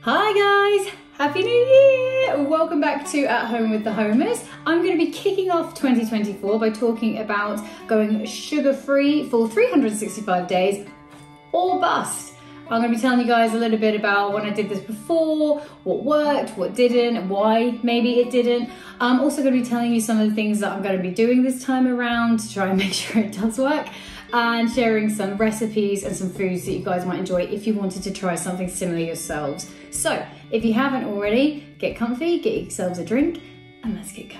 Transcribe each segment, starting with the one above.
Hi guys, Happy New Year! Welcome back to At Home with the Homers. I'm going to be kicking off 2024 by talking about going sugar-free for 365 days or bust. I'm going to be telling you guys a little bit about when I did this before, what worked, what didn't, why maybe it didn't. I'm also going to be telling you some of the things that I'm going to be doing this time around to try and make sure it does work, and sharing some recipes and some foods that you guys might enjoy if you wanted to try something similar yourselves. So if you haven't already, get comfy, get yourselves a drink, and let's get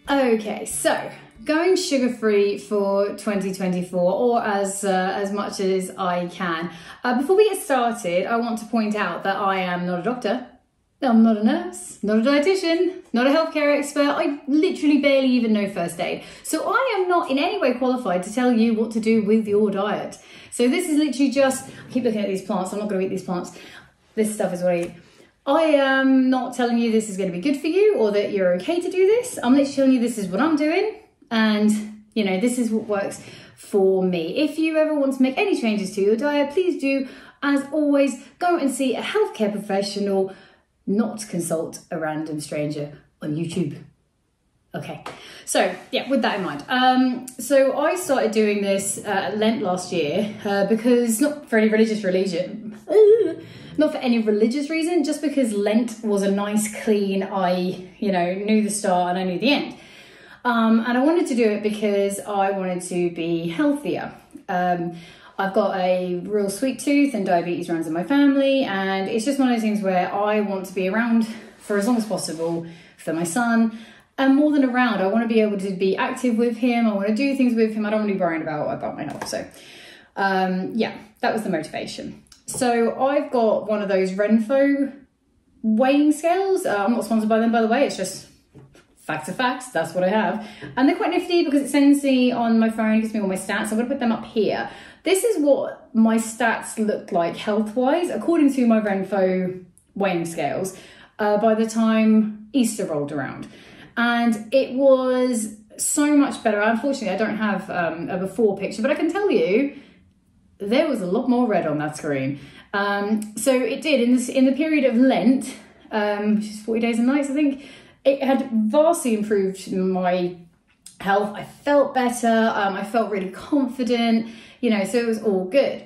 going. Okay, so going sugar-free for 2024, or as much as I can. Before we get started, I want to point out that I am not a doctor. I'm not a nurse, not a dietitian, not a healthcare expert. I literally barely even know first aid. So I am not in any way qualified to tell you what to do with your diet. So this is literally just, I keep looking at these plants, I'm not going to eat these plants. This stuff is what I eat. I am not telling you this is going to be good for you or that you're okay to do this. I'm literally telling you this is what I'm doing, and you know, this is what works for me. If you ever want to make any changes to your diet, please do, as always, go and see a healthcare professional, not consult a random stranger on YouTube. Okay, so yeah, with that in mind. So I started doing this Lent last year because, not for any religious reason, just because Lent was a nice clean, I knew the start and I knew the end. And I wanted to do it because I wanted to be healthier. I've got a real sweet tooth and diabetes runs in my family, and it's just one of those things where I want to be around for as long as possible for my son, and more than around, I want to be able to be active with him, I want to do things with him, I don't want to be worrying about my health. So yeah, that was the motivation. So I've got one of those Renfo weighing scales. I'm not sponsored by them, by the way, it's just facts are facts, that's what I have. And they're quite nifty because it sends me on my phone, it gives me all my stats. I'm gonna put them up here. This is what my stats looked like health-wise, according to my Renfo weighing scales, by the time Easter rolled around. And it was so much better. Unfortunately, I don't have a before picture, but I can tell you, there was a lot more red on that screen. So it did, in the period of Lent, which is 40 days and nights, I think, it had vastly improved my health. I felt better, I felt really confident, so it was all good.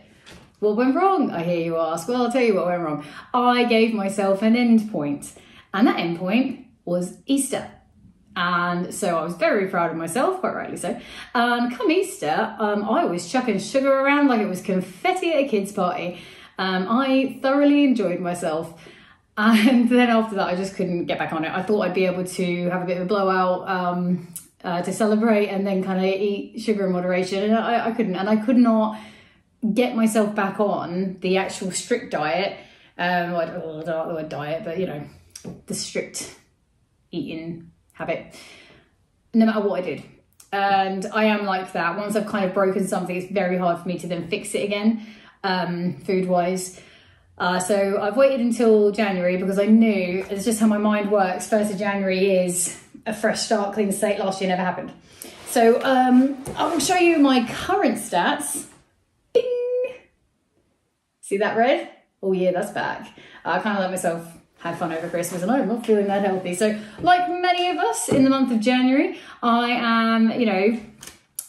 What went wrong, I hear you ask? Well, I'll tell you what went wrong. I gave myself an end point, and that end point was Easter. And so I was very proud of myself, quite rightly so. And come Easter, I was chucking sugar around like it was confetti at a kid's party. I thoroughly enjoyed myself. And then after that, I just couldn't get back on it. I thought I'd be able to have a bit of a blowout to celebrate and then kind of eat sugar in moderation. And I couldn't. And I could not get myself back on the actual strict diet. I don't know the word diet, but the strict eating habit, no matter what I did. And I am like that. Once I've kind of broken something, it's very hard for me to then fix it again, food-wise. So I've waited until January because I knew it's just how my mind works. 1st of January is a fresh start, clean slate. Last year never happened. So I'll show you my current stats. Bing! See that red? Oh yeah, that's back. I kind of let myself have fun over Christmas and I'm not feeling that healthy. So like many of us in the month of January, I am,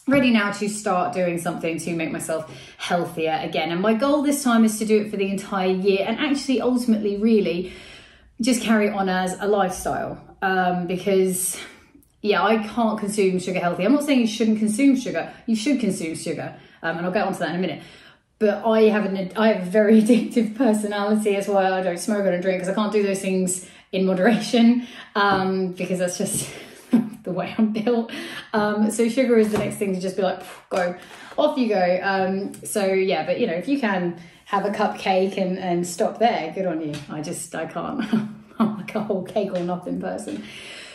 ready now to start doing something to make myself healthier again. And my goal this time is to do it for the entire year and actually ultimately really just carry it on as a lifestyle. Because yeah, I can't consume sugar healthy. I'm not saying you shouldn't consume sugar. You should consume sugar. And I'll get onto that in a minute. But I have a very addictive personality as well. I don't smoke, I don't drink, because I can't do those things in moderation, because that's just the way I'm built. So sugar is the next thing to just be like, go, off you go. So yeah, but if you can have a cupcake and stop there, good on you. I can't. I'm like a whole cake or nothing person.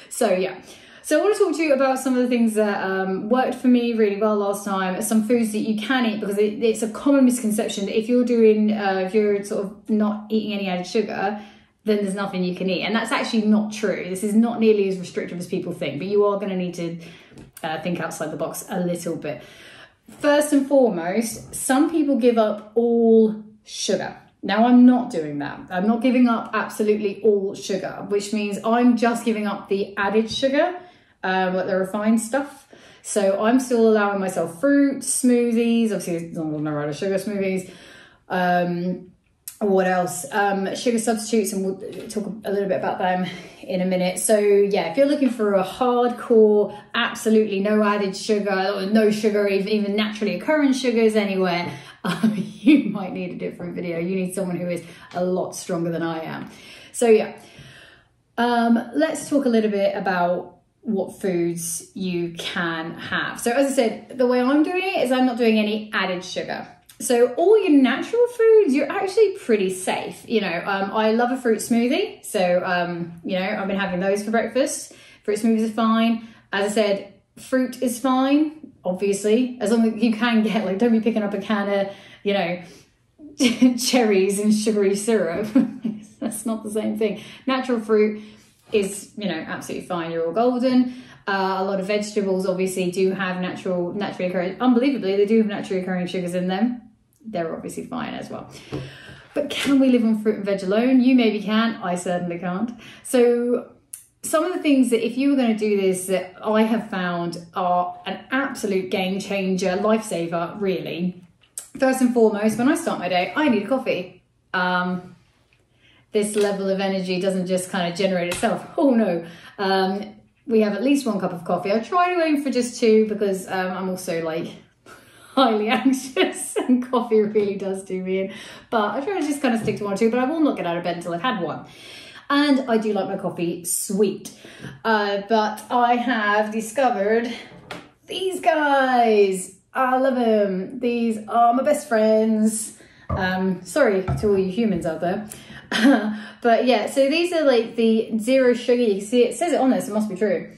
So yeah. So I want to talk to you about some of the things that worked for me really well last time, some foods that you can eat, because it's a common misconception that if you're sort of not eating any added sugar, then there's nothing you can eat. And that's actually not true. This is not nearly as restrictive as people think, but you are going to need to think outside the box a little bit. first and foremost, some people give up all sugar. Now, I'm not doing that. I'm not giving up absolutely all sugar, which means I'm just giving up the added sugar, like the refined stuff. So I'm still allowing myself fruit, smoothies, obviously I'm not going to sugar smoothies. What else? Sugar substitutes, and we'll talk a little bit about them in a minute. So yeah, if you're looking for a hardcore, absolutely no added sugar, no sugar, even naturally occurring sugars anywhere, you might need a different video. You need someone who is a lot stronger than I am. So yeah, let's talk a little bit about what foods you can have. So as I said, the way I'm doing it is I'm not doing any added sugar. So all your natural foods, you're actually pretty safe. You know, I love a fruit smoothie. So, you know, I've been having those for breakfast. Fruit smoothies are fine. As I said, fruit is fine, obviously, as long as you can get, like, don't be picking up a can of, you know, cherries and sugary syrup. That's not the same thing. Natural fruit is, you know, absolutely fine. You're all golden. A lot of vegetables obviously do have naturally occurring, unbelievably, they do have naturally occurring sugars in them. They're obviously fine as well. But can we live on fruit and veg alone? You maybe can, I certainly can't. So some of the things that if you were going to do this that I have found are an absolute game changer, lifesaver, really. First and foremost, when I start my day, I need a coffee. This level of energy doesn't just kind of generate itself. Oh no. We have at least 1 cup of coffee. I try to aim for just 2 because I'm also like highly anxious and coffee really does do me in. But I try to just kind of stick to 1 or 2, but I will not get out of bed until I've had 1. And I do like my coffee sweet. But I have discovered these guys. I love them. These are my best friends. Sorry to all you humans out there. But yeah, so these are like the 0 sugar, you can see it says it on this, it must be true,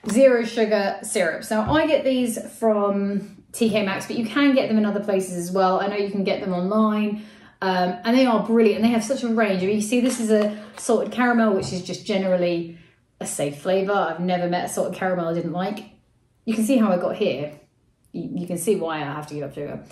0 sugar syrups. Now I get these from TK Maxx, but you can get them in other places as well. I know you can get them online, and they are brilliant, and they have such a range. I mean, you see this is a salted caramel, which is just generally a safe flavour. I've never met a salted caramel I didn't like. You can see how I got here. You can see why I have to give up sugar.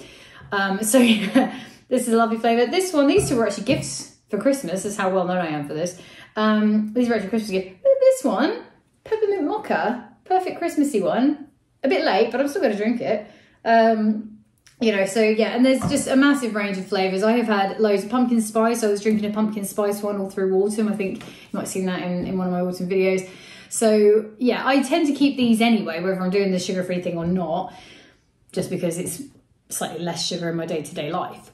So yeah, this is a lovely flavour. This one, these two were actually gifts for Christmas. Is how well known I am for this. These are actually Christmas gifts. This one, peppermint mocha, perfect Christmassy one. A bit late, but I'm still going to drink it. You know, so yeah, and there's just a massive range of flavours. I have had loads of pumpkin spice. I was drinking a pumpkin spice one all through autumn. I think you might have seen that in one of my autumn videos. So yeah, I tend to keep these anyway, whether I'm doing the sugar-free thing or not, just because it's slightly less sugar in my day-to-day life.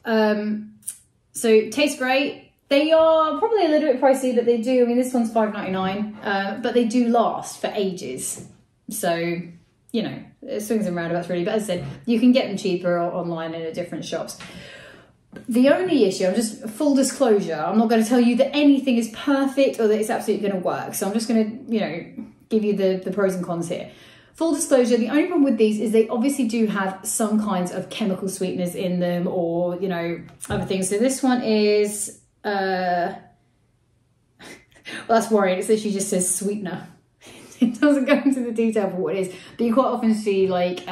So tastes great. They are probably a little bit pricey, but they do. I mean, this one's $5.99, but they do last for ages. So, you know, it swings and roundabouts really. But as I said, you can get them cheaper or online and at different shops. The only issue, I'm just full disclosure, I'm not going to tell you that anything is perfect or that it's absolutely going to work. So I'm just going to, you know, give you the pros and cons here. Full disclosure, the only problem with these is they obviously do have some kinds of chemical sweeteners in them, or, you know, other things. So this one is... well, that's worrying. It literally just says sweetener. It doesn't go into the detail of what it is, but you quite often see like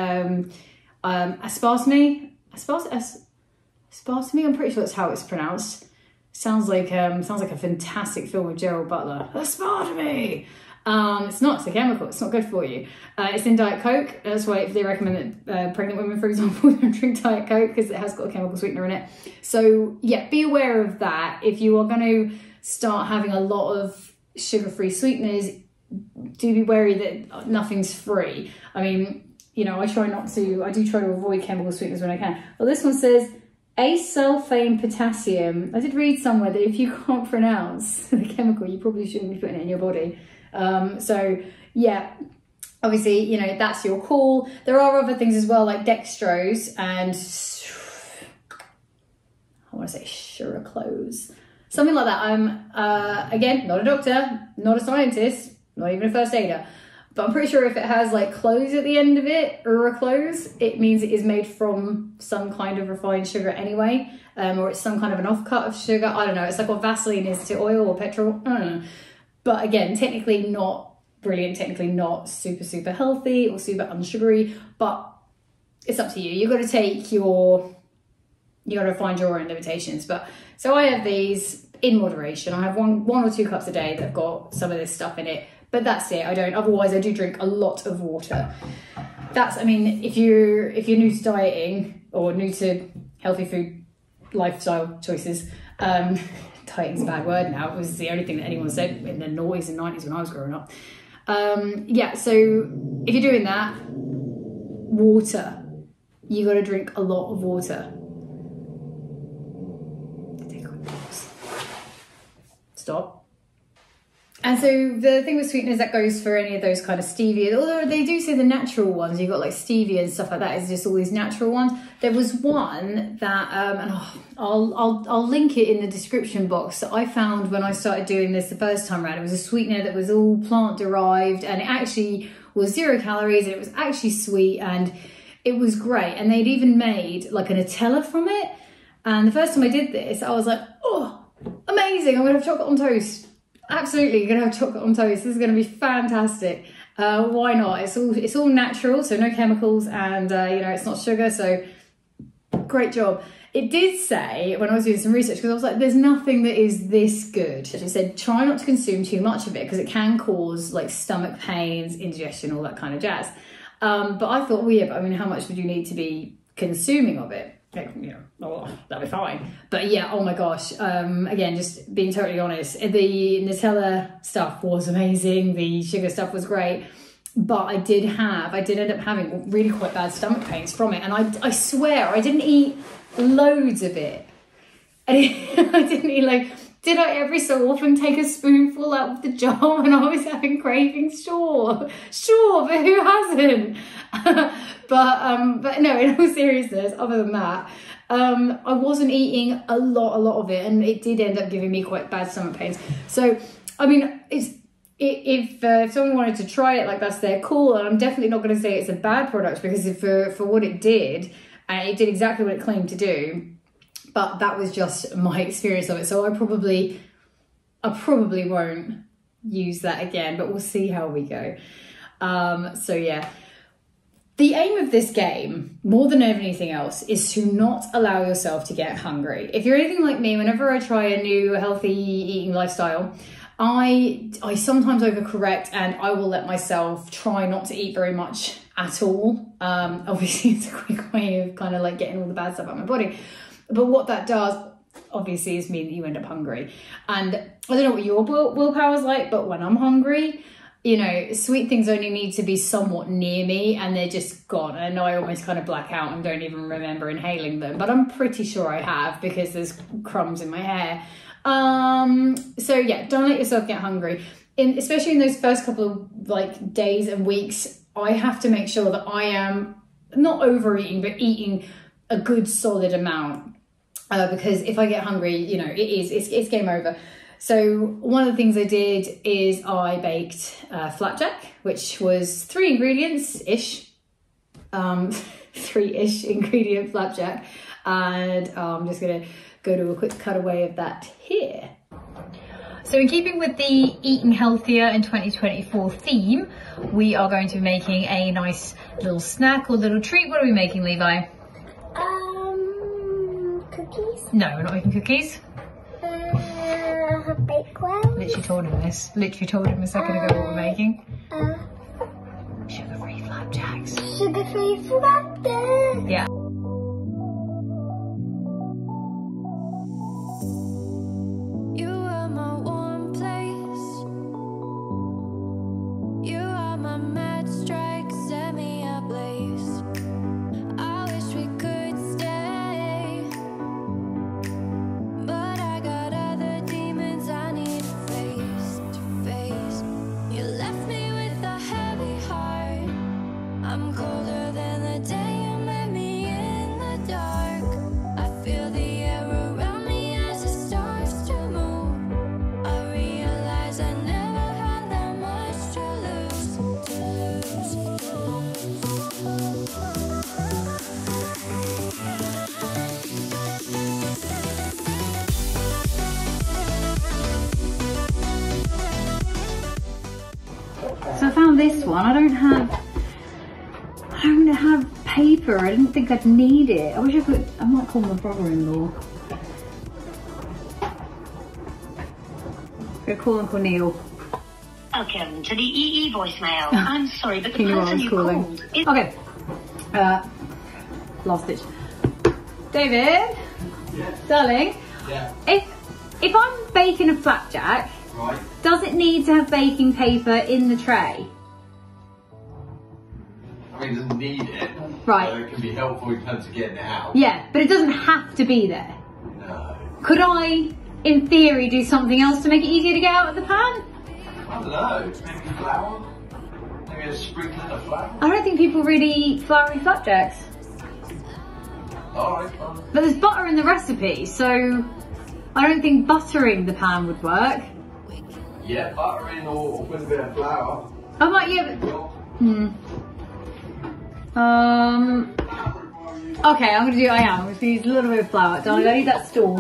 aspartame. Aspartame. I'm pretty sure that's how it's pronounced. Sounds like a fantastic film with Gerald Butler. Aspartame. It's not. It's a chemical. It's not good for you. It's in Diet Coke. That's why they recommend that pregnant women, for example, don't drink Diet Coke because it has got a chemical sweetener in it. So yeah, be aware of that. If you are going to start having a lot of sugar-free sweeteners, do be wary that nothing's free. I mean, you know, I do try to avoid chemical sweeteners when I can. Well, this one says asulfame potassium. I did read somewhere that if you can't pronounce the chemical, you probably shouldn't be putting it in your body. So yeah, obviously, you know, that's your call. There are other things as well, like dextrose and I want to say sucralose, something like that. I'm again, not a doctor, not a scientist, not even a first aider, but I'm pretty sure if it has like close at the end of it, uraclose, it means it is made from some kind of refined sugar anyway, or it's some kind of an offcut of sugar. I don't know. It's like what Vaseline is to oil or petrol. I don't know. But again, technically not brilliant, technically not super healthy or super unsugary, but it's up to you. You've got to take your, you got to find your own limitations. But so I have these in moderation. I have one or two cups a day that have got some of this stuff in it, but that's it. Otherwise I do drink a lot of water. That's, I mean, if you're new to dieting or new to healthy food lifestyle choices, dieting's a bad word now. It was the only thing that anyone said in the noughties and 90s when I was growing up. Yeah, so if you're doing that, water. You got to drink a lot of water. Take a quick pause. Stop. And so the thing with sweeteners that goes for any of those kind of stevia, although they do say the natural ones, you've got like stevia and stuff like that, is just all these natural ones. There was one that, and I'll link it in the description box, that I found when I started doing this the first time around. It was a sweetener that was all plant derived, and it actually was 0 calories, and it was actually sweet, and it was great. And they'd even made like a Nutella from it. And the first time I did this, I was like, oh, amazing, I'm gonna have chocolate on toast. Absolutely, you're gonna have chocolate on toast. This is gonna be fantastic. Why not? It's all natural, so no chemicals, and you know, it's not sugar, so great job. It did say, when I was doing some research, because I was like, there's nothing that is this good. It said, try not to consume too much of it, because it can cause like stomach pains, indigestion, all that kind of jazz. But I thought, well, yeah, but I mean, how much would you need to be consuming of it? You know, oh, that'd be fine. But yeah, oh my gosh, again, just being totally honest, the Nutella stuff was amazing, the sugar stuff was great, but I did end up having really quite bad stomach pains from it. And I swear I didn't eat loads of it. I didn't eat, like, did I every so often take a spoonful out of the jar when I was having cravings? Sure, but who hasn't? But no, in all seriousness, other than that, I wasn't eating a lot of it, and it did end up giving me quite bad stomach pains. So, I mean, if someone wanted to try it, like, that's their call, and I'm definitely not going to say it's a bad product, because for what it did exactly what it claimed to do. But that was just my experience of it. So I probably won't use that again, but we'll see how we go. So yeah, the aim of this game, more than anything else, is to not allow yourself to get hungry. If you're anything like me, whenever I try a new healthy eating lifestyle, I sometimes overcorrect, and I will let myself try not to eat very much at all. Obviously it's a quick way of kind of like getting all the bad stuff out of my body. But what that does, obviously, is mean that you end up hungry. And I don't know what your willpower's like, but when I'm hungry, you know, sweet things only need to be somewhat near me, and they're just gone. And I know I almost kind of black out and don't even remember inhaling them, but I'm pretty sure I have, because there's crumbs in my hair. So yeah, don't let yourself get hungry. Especially in those first couple of like days and weeks, I have to make sure that I am not overeating, but eating a good solid amount. Because if I get hungry, you know, it's game over. So one of the things I did is I baked flapjack, which was 3 ingredients-ish. 3-ish ingredient flapjack. And I'm just gonna go to a quick cutaway of that here. So in keeping with the Eating Healthier in 2024 theme, we are going to be making a nice little snack or little treat. What are we making, Levi? Cookies? No, we're not making cookies. Bakewell? Literally told him this. Literally told him a second ago what we're making. Sugar-free flapjacks. Sugar-free flapjacks? Yeah. You are my warm place. You are my match strike, set me ablaze. I wish we could stay, but I got other demons I need face to face. You left me with a heavy heart. I'm colder than the day you met me in the dark. I feel the air around me as it starts to move. I realize I never had that much to lose, So I found this one. I don't have paper. I didn't think I'd need it. I wish I might call my brother-in-law. I'm gonna call Uncle Neil. Welcome to the EE voicemail. I'm sorry, but the He knew I person was you calling. called is... Okay. Last ditch. David? Yeah. Darling? Yeah. If I'm baking a flapjack, Right. does it need to have baking paper in the tray? I mean, it doesn't need it. Right. So it can be helpful in terms of getting it out. Yeah, but it doesn't have to be there. No. Could I, in theory, do something else to make it easier to get out of the pan? I don't know. Maybe flour? Maybe a sprinkling of flour? I don't think people really eat floury flapjacks. Alright, fine. But there's butter in the recipe, so I don't think buttering the pan would work. Yeah, butter in or with a bit of flour. I might, yeah, but... Okay, I'm gonna use a little bit of flour. Darling, I need that stool.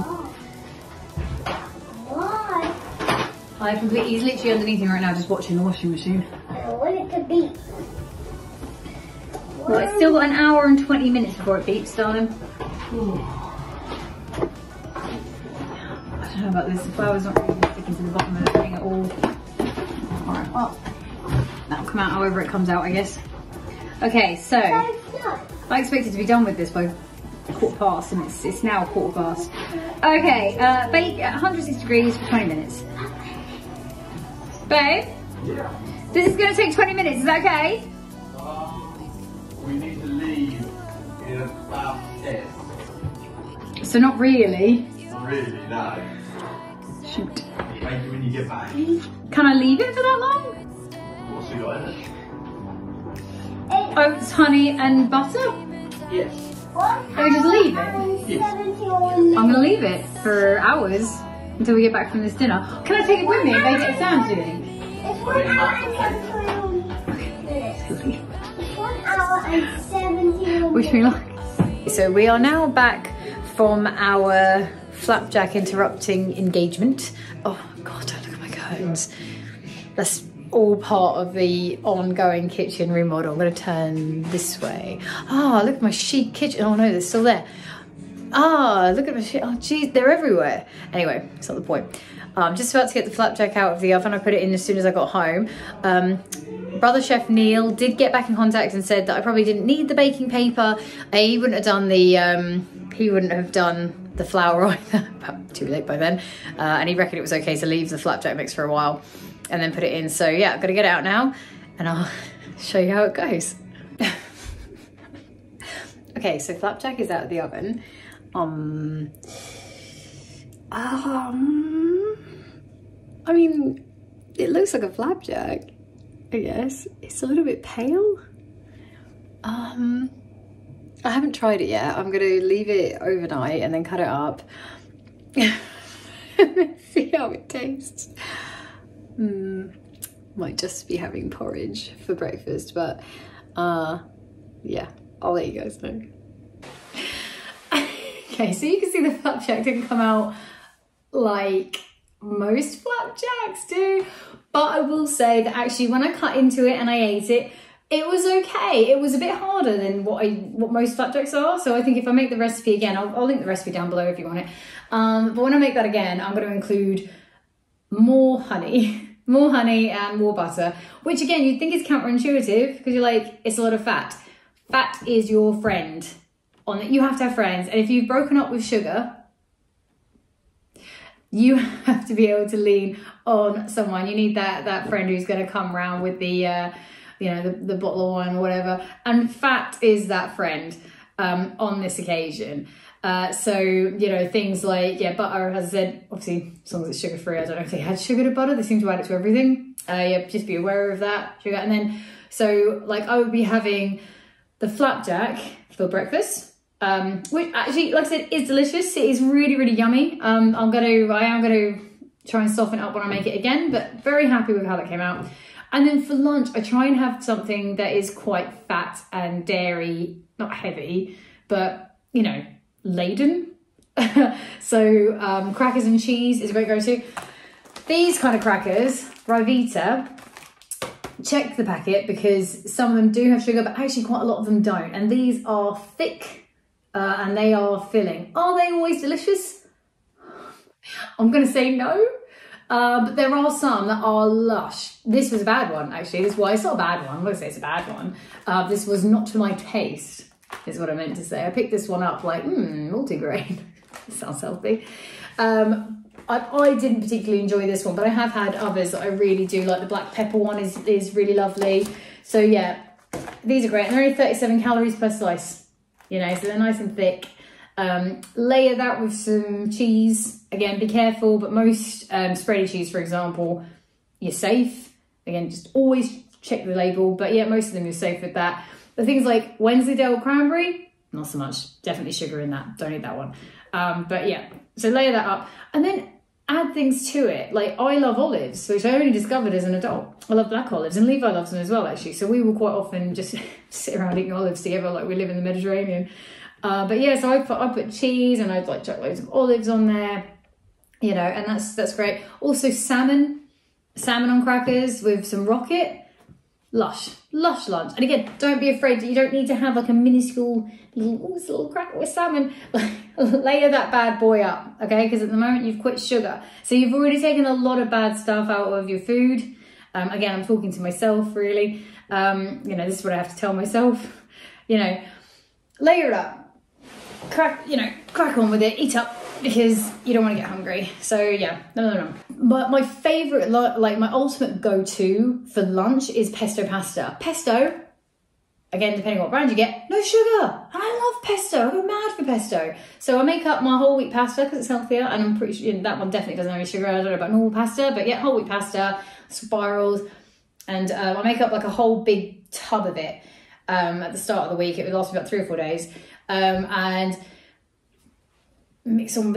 Why? He's literally underneath me right now just watching the washing machine. I want it to beat. Well, it's still got an hour and 20 minutes before it beeps, darling. I don't know about this, the flour's not really sticking to the bottom of the thing at all. Alright, well, that'll come out however it comes out, I guess. Okay, so, I expected to be done with this by 1:15 and it's now 1:15. Okay, bake at 160 degrees for 20 minutes. Babe? Yeah. This is going to take 20 minutes, is that okay? We need to leave in about 10. So not really. Not really, no. Shoot. Make it when you get back. Can I leave it for that long? What's it got in it? Oats, honey and butter? Yes. Can we just leave it? I'm gonna leave it for hours until we get back from this dinner. Can I take it with me and bake it at Sam's doing? It's 1 hour and 17 minutes. It's 1 hour and 17 Wish me luck. So we are now back from our flapjack interrupting engagement. Oh God, don't look at my curtains. That's all part of the ongoing kitchen remodel. I'm gonna turn this way. Ah, look at my chic kitchen. Oh no, they're still there. Ah, look at my shit. Oh geez, they're everywhere. Anyway, it's not the point. I'm just about to get the flapjack out of the oven. I put it in as soon as I got home. Brother Chef Neil did get back in contact and said that I probably didn't need the baking paper. He wouldn't have done the flour either. Too late by then. And he reckoned it was okay to leave the flapjack mix for a while and then put it in. So yeah, I've got to get it out now and I'll show you how it goes. Okay, so flapjack is out of the oven. I mean, it looks like a flapjack, I guess. It's a little bit pale. I haven't tried it yet. I'm gonna leave it overnight and then cut it up and then see how it tastes. Might just be having porridge for breakfast, but yeah, I'll let you guys know. Okay, so you can see the flapjack didn't come out like most flapjacks do, but I will say that actually when I cut into it and I ate it, it was okay. It was a bit harder than what most flapjacks are. So I think if I make the recipe again, I'll link the recipe down below if you want it. But when I make that again, I'm going to include more honey, more honey and more butter, which again, you'd think is counterintuitive because you're like, it's a lot of fat. Fat is your friend. You have to have friends. And if you've broken up with sugar, you have to be able to lean on someone. You need that friend who's going to come around with the, the bottle of wine or whatever. And fat is that friend on this occasion. So, things like, butter, as I said, obviously, as long as it's sugar-free. I don't know if they had sugar to butter. They seem to add it to everything. Just be aware of that, sugar. And then, so, like, I would be having the flapjack for breakfast. Which actually, like I said, is delicious. It is really, really yummy. I am gonna try and soften it up when I make it again, but very happy with how that came out. And then for lunch, I try and have something that is quite fat and dairy, not heavy, but laden. So crackers and cheese is a great go-to. These kind of crackers, Rivita, check the packet because some of them do have sugar, but actually quite a lot of them don't. And these are thick and they are filling. Are they always delicious? I'm gonna say no. But there are some that are lush. This was a bad one, actually. This was, it's not a bad one. I'm gonna say it's a bad one. This was not to my taste, is what I meant to say. I picked this one up like, multigrain. Sounds healthy. I didn't particularly enjoy this one, but I have had others that I really do. Like the black pepper one is really lovely. So yeah, these are great. And they're only 37 calories per slice, you know, so they're nice and thick. Layer that with some cheese. Again, be careful, but most spready cheese, for example, you're safe. Again, just always check the label, but yeah, most of them you're safe with that. But things like Wensleydale cranberry, not so much. Definitely sugar in that. Don't eat that one. But yeah, so layer that up and then add things to it. Like I love olives, which I only discovered as an adult. I love black olives, and Levi loves them as well, actually. So we will quite often just sit around eating olives together, like we live in the Mediterranean. But yeah, so I put cheese and I'd like chuck loads of olives on there, you know, and that's great. Also salmon on crackers with some rocket. Lush lunch. And again, don't be afraid that you don't need to have like a minuscule little cracker with salmon. Layer that bad boy up, okay? Because at the moment you've quit sugar. So you've already taken a lot of bad stuff out of your food. Again, I'm talking to myself really. You know, this is what I have to tell myself. You know, layer it up. Crack on with it, eat up, because you don't want to get hungry. So yeah, no. But my favourite, like my ultimate go-to for lunch is pesto pasta. Pesto, again, depending on what brand you get, no sugar. And I love pesto, I go mad for pesto. So I make up my whole wheat pasta because it's healthier, and I'm pretty sure that one definitely doesn't have any sugar. I don't know about normal pasta, but yeah, whole wheat pasta, spirals. And I make up like a whole big tub of it at the start of the week. It would last me about 3 or 4 days. And mix all my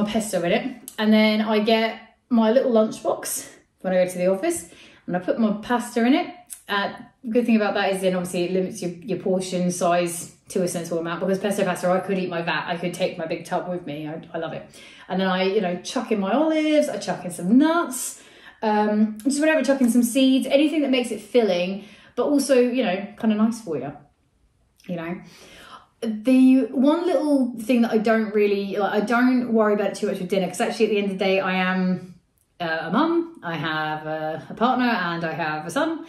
pesto in it, and then I get my little lunchbox when I go to the office, and I put my pasta in it. Good thing about that is then obviously it limits your portion size to a sensible amount, because pesto pasta, I could eat my vat, I could take my big tub with me. I love it. And then I, you know, chuck in my olives, I chuck in some nuts, just whatever, chuck in some seeds, anything that makes it filling, but also, you know, kind of nice for you, you know. The one little thing that I don't really, like, I don't worry about it too much with dinner, because actually at the end of the day, I am a mum, I have a partner, and I have a son,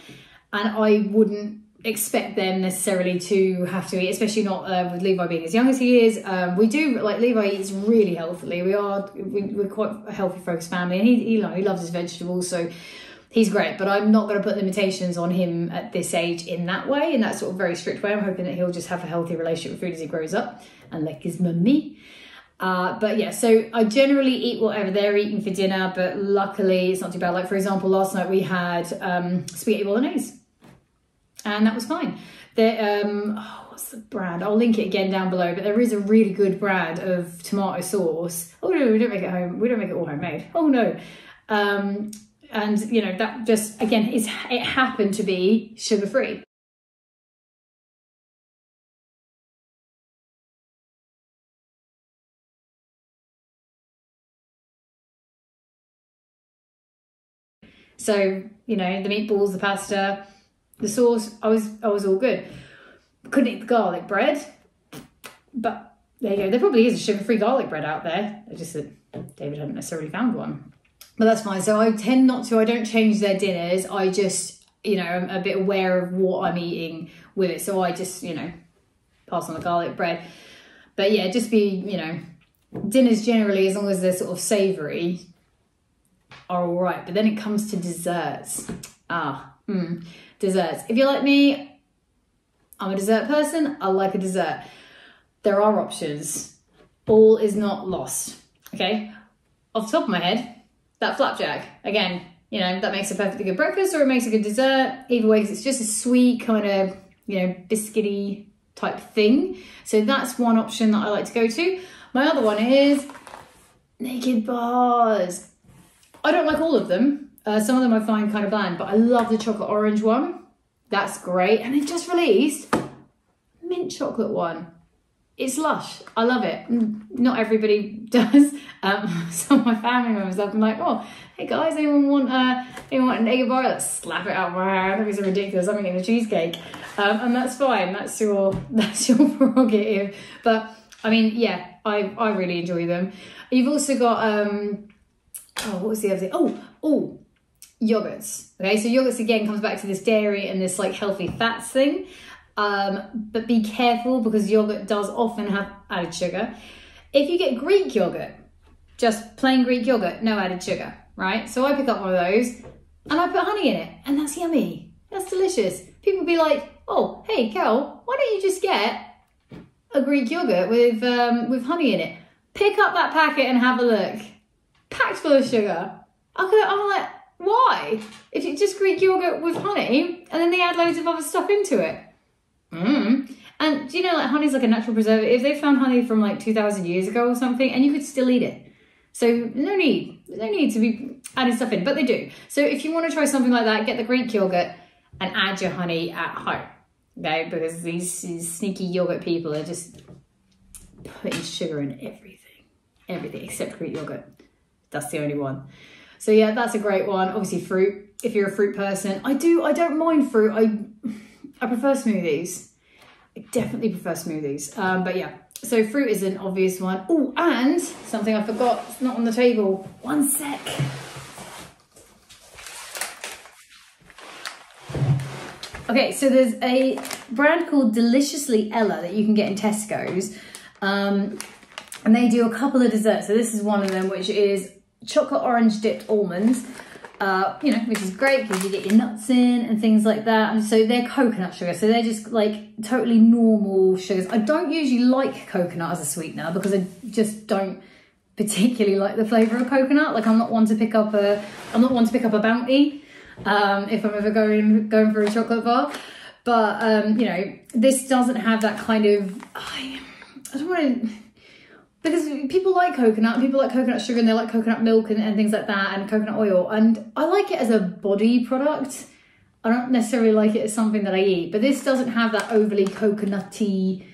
and I wouldn't expect them necessarily to have to eat, especially not with Levi being as young as he is. We do, like, Levi eats really healthily. We're quite a healthy focused family, and he loves his vegetables, so he's great, but I'm not going to put limitations on him at this age in that way, in that sort of very strict way. I'm hoping that he'll just have a healthy relationship with food as he grows up, and like his mummy. But yeah, so I generally eat whatever they're eating for dinner, but luckily it's not too bad. Like, for example, last night we had spaghetti bolognese, and that was fine. What's the brand? I'll link it again down below, but there is a really good brand of tomato sauce. Oh no, we don't make it home. We don't make it all homemade. Oh no. And, you know, that just, again, it happened to be sugar-free. So, you know, the meatballs, the pasta, the sauce, I was all good. Couldn't eat the garlic bread, but there you go. There probably is a sugar-free garlic bread out there. It's just that David hadn't necessarily found one. But that's fine. So I tend not to, I don't change their dinners. I just, you know, I'm a bit aware of what I'm eating with it. So I just, you know, pass on the garlic bread. But yeah, just be, you know, dinners generally, as long as they're sort of savoury, are all right. But then it comes to desserts. Desserts. If you're like me, I'm a dessert person. I like a dessert. There are options. All is not lost. Okay? Off the top of my head, that flapjack, again, you know, that makes a perfectly good breakfast, or it makes a good dessert. Either way, because it's just a sweet kind of, you know, biscuity type thing. So that's one option that I like to go to. My other one is naked bars. I don't like all of them. Some of them I find kind of bland, but I love the chocolate orange one. That's great. And they've just released mint chocolate one. it's lush. I love it. Not everybody does. Some of my family members have been like, oh, hey guys, anyone want an egg bar? Let's slap it out of my hand. That'd be so ridiculous. I'm eating a cheesecake. And that's fine. That's your prerogative. But I mean, yeah, I really enjoy them. You've also got what was the other thing? Oh, yogurts. Okay, so yogurts again comes back to this dairy and this like healthy fats thing. But be careful because yogurt does often have added sugar. If you get Greek yogurt, just plain Greek yogurt, no added sugar, right? So I pick up one of those and I put honey in it, and that's yummy. That's delicious. People be like, oh, hey, Kel, why don't you just get a Greek yogurt with honey in it? Pick up that packet and have a look. Packed full of sugar. I'm like, why? If it's just Greek yogurt with honey, and then they add loads of other stuff into it. And do you know, like, honey's like a natural preservative. They found honey from like 2,000 years ago or something, and you could still eat it. So no need to be adding stuff in, but they do. So if you want to try something like that, get the Greek yogurt and add your honey at home. Okay, because these sneaky yogurt people are just putting sugar in everything except Greek yogurt. That's the only one. So yeah, that's a great one. Obviously fruit, if you're a fruit person. I don't mind fruit. I prefer smoothies. I definitely prefer smoothies. But yeah, so fruit is an obvious one. Oh, and something I forgot, it's not on the table. One sec. Okay, so there's a brand called Deliciously Ella that you can get in Tesco's. And they do a couple of desserts. So this is one of them, which is chocolate orange dipped almonds. Which is great because you get your nuts in and things like that. And so they're coconut sugar. So they're just like totally normal sugars. I don't usually like coconut as a sweetener because I just don't particularly like the flavour of coconut. Like I'm not one to pick up a Bounty if I'm ever going for a chocolate bar. But this doesn't have that kind of, I don't want to, because people like coconut sugar, and they like coconut milk and things like that, and coconut oil. And I like it as a body product. I don't necessarily like it as something that I eat, but this doesn't have that overly coconutty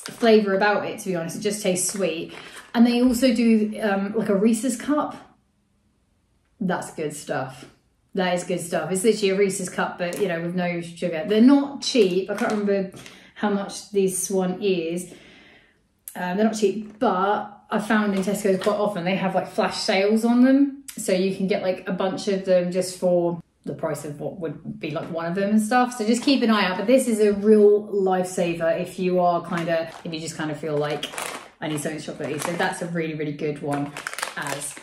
flavour about it, to be honest. It just tastes sweet. And they also do like a Reese's cup. That's good stuff. That is good stuff. It's literally a Reese's cup, but with no sugar. They're not cheap. I can't remember how much this one is. They're not cheap, but I found in Tesco quite often they have like flash sales on them. So you can get like a bunch of them just for the price of what would be like one of them and stuff. So just keep an eye out. But this is a real lifesaver if you just kind of feel like I need something chocolatey. So that's a really, really good one as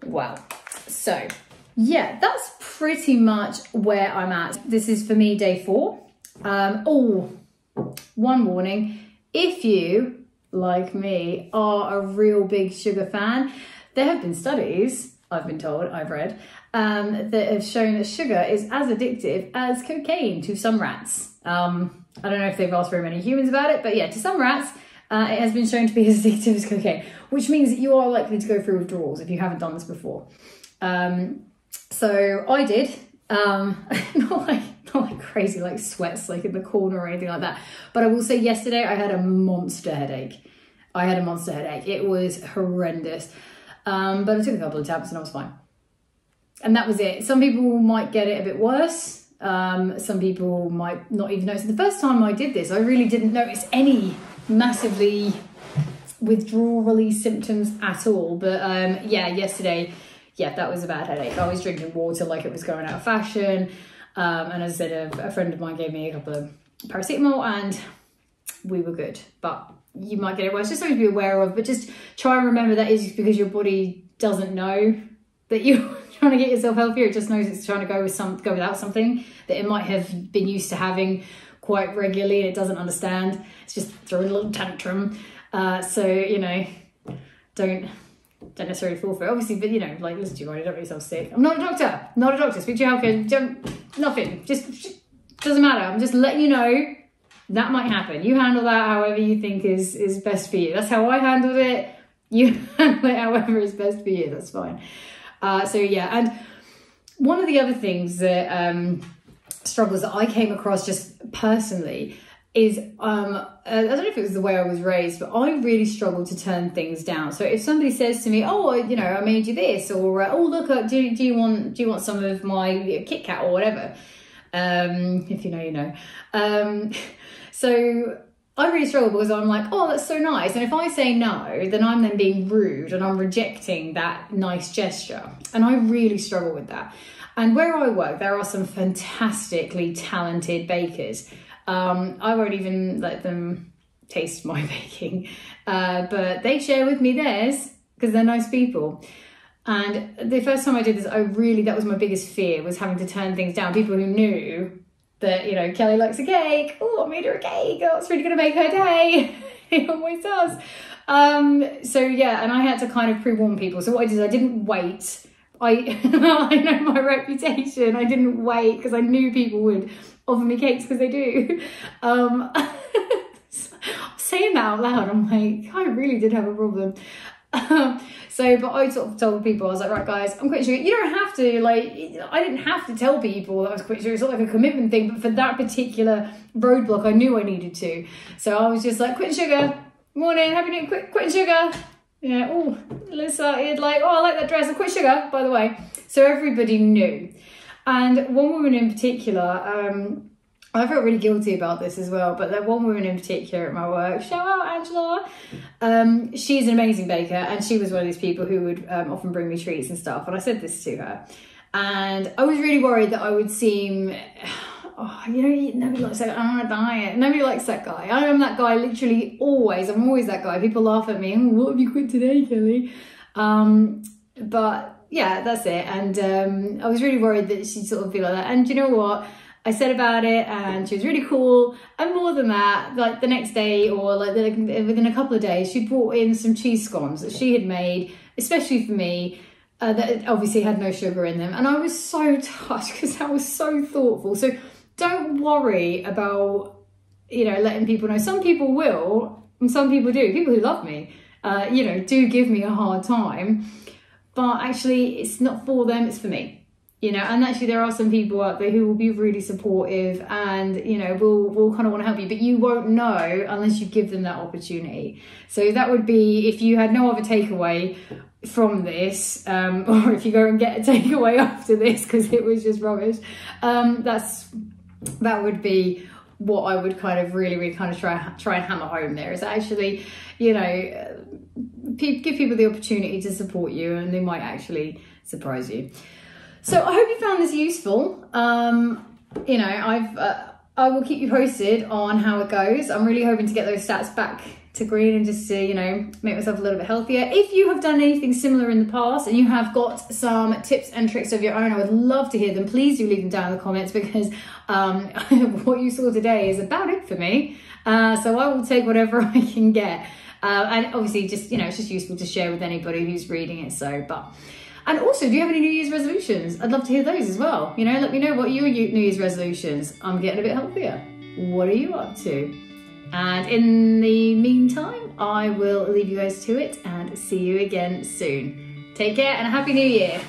well. So yeah, that's pretty much where I'm at. This is for me day 4. One warning, if you, like me, are a real big sugar fan, there have been studies, I've been told, I've read, that have shown that sugar is as addictive as cocaine to some rats. I don't know if they've asked very many humans about it, but yeah, to some rats, it has been shown to be as addictive as cocaine, which means that you are likely to go through withdrawals if you haven't done this before. So I did, not like crazy, like sweats like in the corner or anything like that. But I will say yesterday I had a monster headache. It was horrendous. But I took a couple of tabs and I was fine. And that was it. Some people might get it a bit worse. Some people might not even notice. The first time I did this, I really didn't notice any massively withdrawal-y symptoms at all. But yeah, yesterday, yeah, that was a bad headache. I was drinking water like it was going out of fashion. And as I said, a friend of mine gave me a couple of paracetamol and we were good. But you might get it worse. Just something to be aware of. But just try and remember that is because your body doesn't know that you're trying to get yourself healthier. It just knows it's trying to go without something that it might have been used to having quite regularly and it doesn't understand. It's just throwing a little tantrum. So, don't necessarily fall for it, obviously, but like, listen to your body, don't make yourself sick. I'm not a doctor, speak to your healthcare, nothing, just doesn't matter. I'm just letting you know that might happen. You handle that however you think is best for you. That's how I handled it. You handle it however is best for you, that's fine. So yeah, and one of the other things that struggles that I came across just personally is, I don't know if it was the way I was raised, but I really struggle to turn things down. So if somebody says to me, oh, you know, I made you this, or oh, look, do you want some of my Kit Kat or whatever? If you know, you know. So I really struggle because I'm like, oh, that's so nice. And if I say no, then I'm then being rude and I'm rejecting that nice gesture. And I really struggle with that. And where I work, there are some fantastically talented bakers. I won't even let them taste my baking, but they share with me theirs because they're nice people. And the first time I did this, that was my biggest fear, was having to turn things down. People who knew that, you know, Kelly likes a cake. Oh, I made her a cake. Oh, it's really going to make her day. It always does. So yeah, and I had to kind of pre-warn people. So what I did is I didn't wait. I know my reputation. I didn't wait because I knew people would offer me cakes because they do. Saying that out loud, I'm like, I really did have a problem. But I sort of told people, I was like, right guys, I'm quitting sugar. You don't have to, like, I didn't have to tell people that I was quitting sugar. It's not like a commitment thing, but for that particular roadblock, I knew I needed to. So I was just like, quitting sugar, morning, happy new quitting sugar. Yeah, oh, Alyssa, you'd like, oh, I like that dress, I quit sugar, by the way. So everybody knew. And one woman in particular, I felt really guilty about this as well, but that one woman in particular at my work, shout out Angela, she's an amazing baker, and she was one of these people who would often bring me treats and stuff, and I said this to her, and I was really worried that I would seem, oh, you know, nobody likes that, I'm on a diet, nobody likes that guy. I am that guy literally always, I'm always that guy. People laugh at me, oh, what have you quit today, Kelly? But yeah, that's it. And I was really worried that she'd sort of be like that. And you know what? I said about it, and she was really cool. And more than that, like the next day, or like within a couple of days, she brought in some cheese scones that she had made, especially for me, that obviously had no sugar in them. And I was so touched because that was so thoughtful. So don't worry about, you know, letting people know. Some people will, and some people do. People who love me, you know, do give me a hard time. But actually, it's not for them, it's for me. You know, and actually there are some people out there who will be really supportive and, you know, will kind of want to help you, but you won't know unless you give them that opportunity. So that would be, if you had no other takeaway from this, or if you go and get a takeaway after this because it was just rubbish, that would be what I would kind of really kind of try and hammer home there, is actually, you know, give people the opportunity to support you, and they might actually surprise you. So I hope you found this useful. You know, I will keep you posted on how it goes. I'm really hoping to get those stats back to green and just to, you know, make myself a little bit healthier. If you have done anything similar in the past and you have got some tips and tricks of your own, I would love to hear them. Please do leave them down in the comments, because what you saw today is about it for me. So I will take whatever I can get. And obviously just, you know, it's just useful to share with anybody who's reading it. And also, do you have any New Year's resolutions? I'd love to hear those as well. You know, let me know what your New Year's resolutions. I'm getting a bit healthier. What are you up to? And in the meantime, I will leave you guys to it and see you again soon. Take care and a Happy New Year.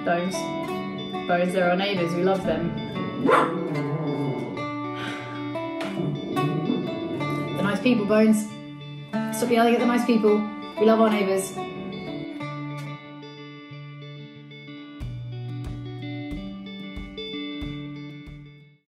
Bones, they're our neighbours, we love them. The nice people, Bones. Stop yelling at the nice people. We love our neighbours.